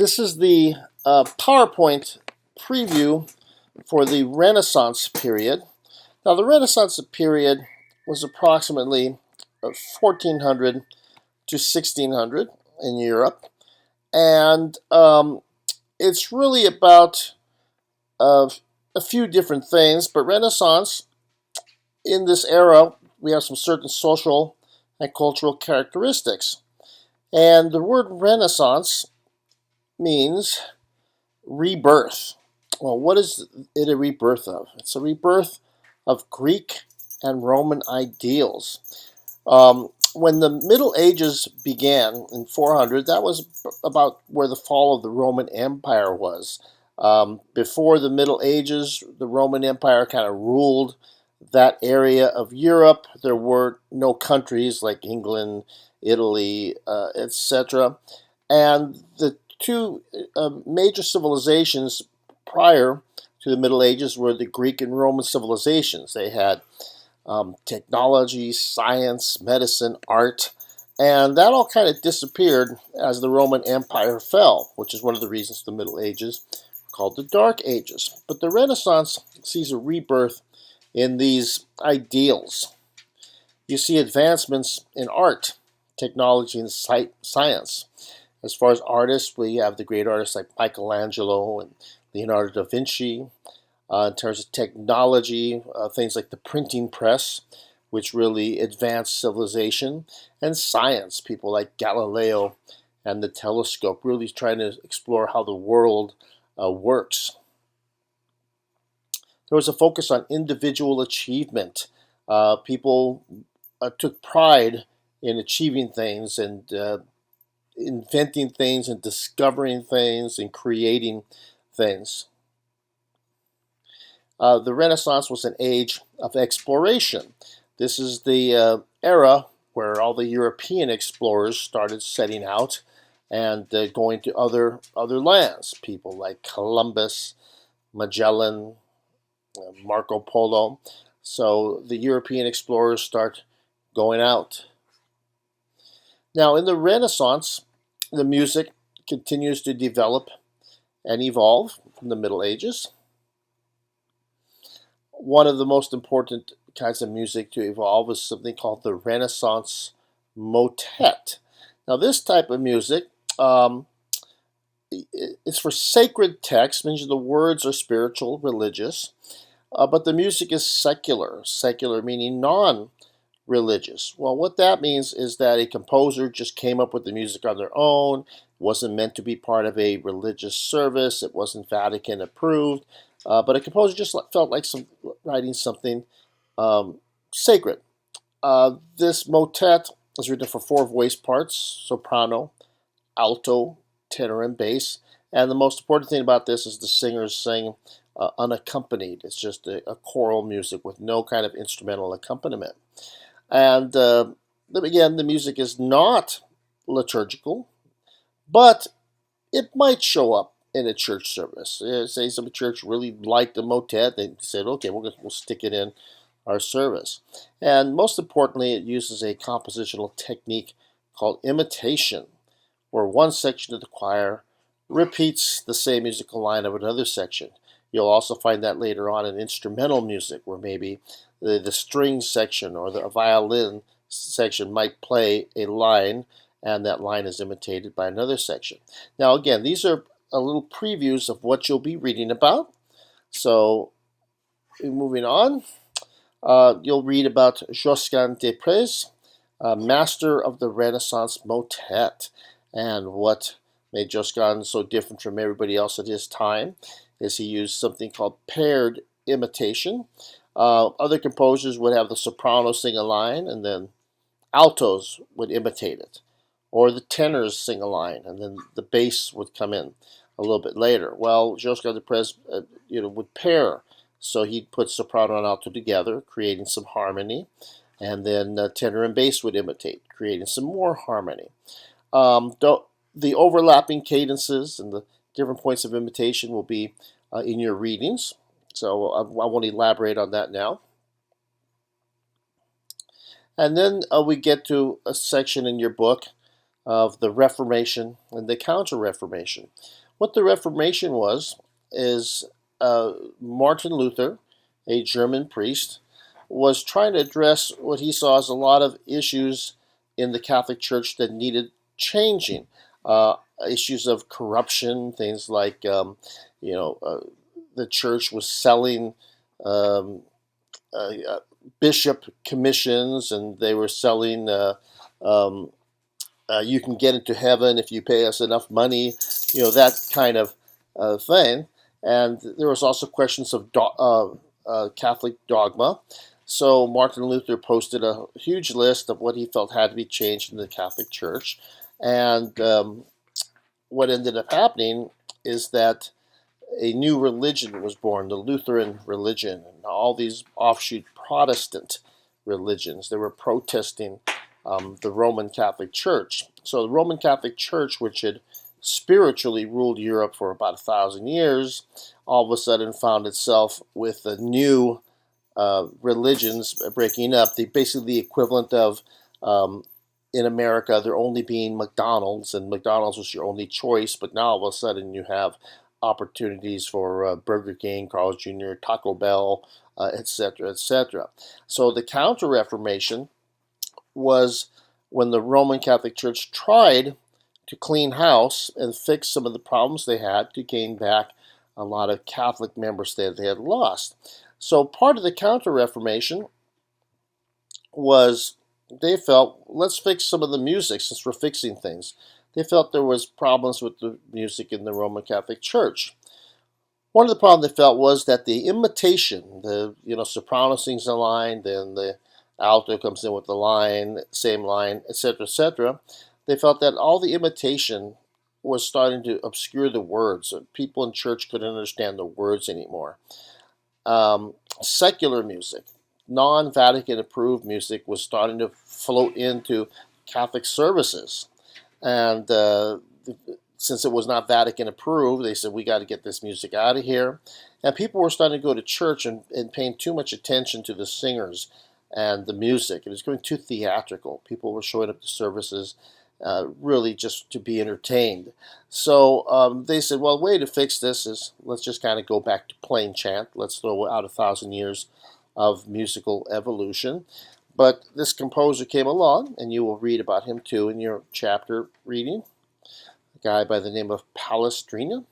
This is the PowerPoint preview for the Renaissance period. Now, the Renaissance period was approximately 1400 to 1600 in Europe, and it's really about a few different things. But Renaissance, in this era, we have some certain social and cultural characteristics. And the word Renaissance means rebirth. Well, what is it a rebirth of? It's a rebirth of Greek and Roman ideals. When the Middle Ages began in 400, that was about where the fall of the Roman Empire was. Before the Middle Ages, the Roman Empire kind of ruled that area of Europe. There were no countries like England, Italy, etc. And the two major civilizations prior to the Middle Ages were the Greek and Roman civilizations. They had technology, science, medicine, art, and that all kind of disappeared as the Roman Empire fell, which is one of the reasons the Middle Ages were called the Dark Ages. But the Renaissance sees a rebirth in these ideals. You see advancements in art, technology, and science. As far as artists, we have the great artists like Michelangelo and Leonardo da Vinci. In terms of technology, things like the printing press, which really advanced civilization, and science, people like Galileo and the telescope, really trying to explore how the world works. There was a focus on individual achievement. People took pride in achieving things and inventing things and discovering things and creating things. The Renaissance was an age of exploration. This is the era where all the European explorers started setting out and going to other lands. People like Columbus, Magellan, Marco Polo. So the European explorers start going out. Now, in the Renaissance, the music continues to develop and evolve from the Middle Ages. One of the most important kinds of music to evolve is something called the Renaissance motet. Now, this type of music it's for sacred text, means the words are spiritual, religious, but the music is secular. Secular meaning non-religious. Well, what that means is that a composer just came up with the music on their own. It wasn't meant to be part of a religious service. It wasn't Vatican approved. But a composer just felt like writing something sacred. This motet is written for four voice parts: soprano, alto, tenor, and bass. And the most important thing about this is the singers sing unaccompanied. It's just a choral music with no kind of instrumental accompaniment. And again, the music is not liturgical, but it might show up in a church service. Say some church really liked the motet, they said, okay, we'll stick it in our service. And most importantly, it uses a compositional technique called imitation, where one section of the choir repeats the same musical line of another section. You'll also find that later on in instrumental music, where maybe the string section or the violin section might play a line, and that line is imitated by another section. Now, again, these are a little previews of what you'll be reading about. So, moving on, you'll read about Josquin des Prez, master of the Renaissance motet. And what made Josquin so different from everybody else at his time is he used something called paired imitation. Other composers would have the soprano sing a line, and then altos would imitate it. Or the tenors sing a line, and then the bass would come in a little bit later. Well, Josquin des Prez would pair. So he'd put soprano and alto together, creating some harmony. And then tenor and bass would imitate, creating some more harmony. The overlapping cadences and the different points of imitation will be in your readings. So I won't elaborate on that now. And then we get to a section in your book of the Reformation and the Counter-Reformation. What the Reformation was is Martin Luther, a German priest, was trying to address what he saw as a lot of issues in the Catholic Church that needed changing. Issues of corruption, things like you know the church was selling um, bishop commissions, and they were selling. Um, you can get into heaven if you pay us enough money, that kind of thing. And there was also questions of Catholic dogma. So Martin Luther posted a huge list of what he felt had to be changed in the Catholic Church. And what ended up happening is that a new religion was born, the Lutheran religion, and all these offshoot Protestant religions. They were protesting the Roman Catholic Church. So the Roman Catholic Church, which had spiritually ruled Europe for about 1,000 years, all of a sudden found itself with the new religions breaking up. They basically the equivalent of in America there only being McDonald's, and McDonald's was your only choice. But now all of a sudden you have opportunities for Burger King, Carl's Jr., Taco Bell, etc., etc. So the Counter Reformation was when the Roman Catholic Church tried to clean house and fix some of the problems they had to gain back a lot of Catholic members that they had lost. So part of the Counter Reformation was they felt, let's fix some of the music since we're fixing things. They felt there was problems with the music in the Roman Catholic Church. One of the problems they felt was that the imitation, the soprano sings a line, then the alto comes in with the line, same line, etc., they felt that all the imitation was starting to obscure the words. People in church couldn't understand the words anymore. Secular music, non-Vatican approved music, was starting to float into Catholic services. And since it was not Vatican approved, they said, we got to get this music out of here. And people were starting to go to church and paying too much attention to the singers and the music. It was going too theatrical. People were showing up to services really just to be entertained. So they said, well, way to fix this is let's just kind of go back to plain chant. Let's throw out 1,000 years of musical evolution. But this composer came along, and you will read about him too in your chapter reading, a guy by the name of Palestrina.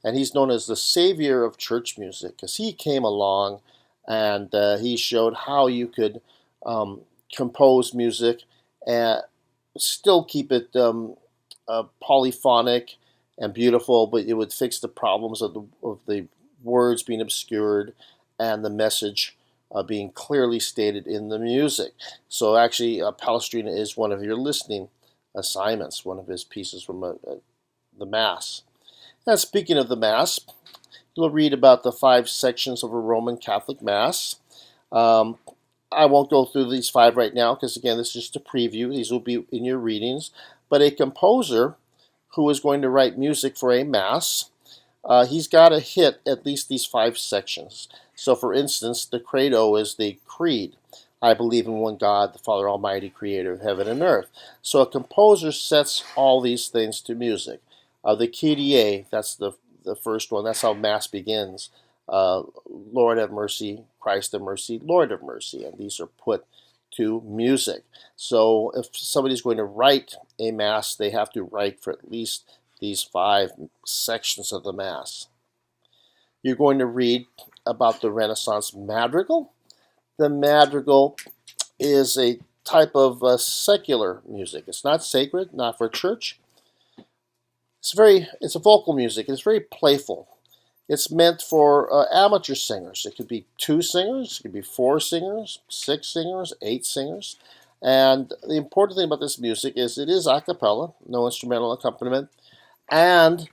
And he's known as the savior of church music because he came along and he showed how you could compose music and still keep it polyphonic and beautiful, but it would fix the problems of the words being obscured and the message being clearly stated in the music. So actually, Palestrina is one of your listening assignments, one of his pieces from the Mass. And speaking of the Mass, you'll read about the 5 sections of a Roman Catholic Mass. I won't go through these 5 right now because, again, this is just a preview. These will be in your readings. But a composer who is going to write music for a Mass, he's got to hit at least these 5 sections. So, for instance, the Credo is the creed. I believe in one God, the Father Almighty, creator of heaven and earth. So a composer sets all these things to music. The Kyrie, that's the first one. That's how Mass begins. Lord have mercy, Christ have mercy, Lord have mercy. And these are put to music. So if somebody's going to write a Mass, they have to write for at least these 5 sections of the Mass. You're going to read about the Renaissance madrigal. The madrigal is a type of secular music. It's not sacred, not for church. It's a vocal music. It's very playful. It's meant for amateur singers. It could be 2 singers, it could be 4 singers, 6 singers, 8 singers. And the important thing about this music is it is a cappella, no instrumental accompaniment, and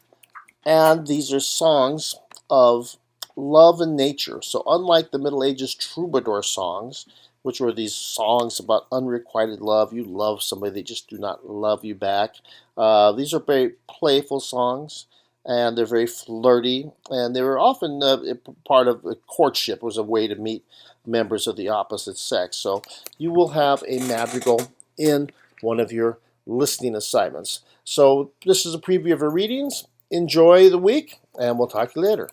these are songs of love and nature. So unlike the Middle Ages troubadour songs, which were these songs about unrequited love, you love somebody, they just do not love you back. These are very playful songs, and they're very flirty, and they were often part of a courtship. It was a way to meet members of the opposite sex. So you will have a madrigal in one of your listening assignments. So this is a preview of our readings. Enjoy the week, and we'll talk to you later.